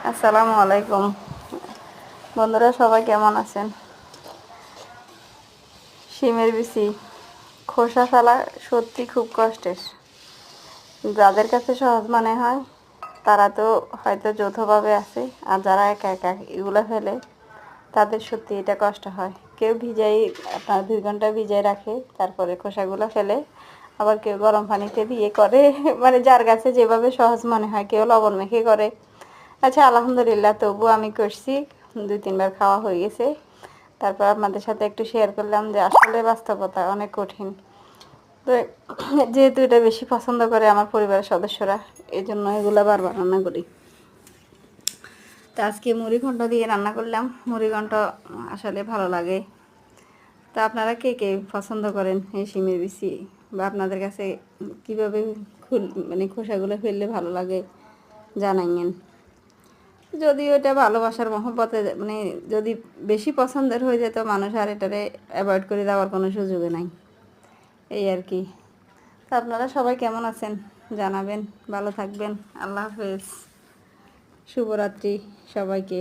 আসসালামু আলাইকুম বন্ধুরা, সবাই কেমন আছেন? শিমের বিচি খোসা ফেলা সত্যি খুব কষ্টের। যাদের কাছে সহজ মনে হয় তারা তো হয়তো যৌথভাবে আছে, আর যারা একা একা এগুলো ফেলে তাদের সত্যি এটা কষ্ট হয়। কেউ ভিজাই আপনার 2 ঘন্টা ভিজাই রাখে, তারপরে খোসাগুলো ফেলে। আবার কেউ গরম পানিতে দিয়ে করে মানে যার কাছে যেভাবে সহজ মনে হয়। কেউ লবণ মেখে করে। আচ্ছা, আলহামদুলিল্লাহ, তবু আমি করছি, 2-3 বার খাওয়া হয়ে গেছে। তারপর আপনাদের সাথে একটু শেয়ার করলাম যে আসলে বাস্তবতা অনেক কঠিন। তো যেহেতু এটা বেশি পছন্দ করে আমার পরিবারের সদস্যরা, এই জন্য এগুলো বারবার রান্না করি। তো আজকে মুড়ি ঘন্ট দিয়ে রান্না করলাম। মুড়ি ঘন্ট আসলে ভালো লাগে। তো আপনারা কে কে পছন্দ করেন এই শিমের বিচি, বা আপনাদের কাছে কীভাবে মানে খোসাগুলো ফেললে ভালো লাগে জানাইয়েন। যদিও এটা ভালোবাসার মহব্বতে মানে যদি বেশি পছন্দের হয়ে যেত, মানুষ আর এটারে অ্যাভয়েড করে দেওয়ার কোনো সুযোগে নাই, এই আর কি। তো আপনারা সবাই কেমন আছেন জানাবেন। ভালো থাকবেন। আল্লাহ হাফেজ। শুভরাত্রি সবাইকে।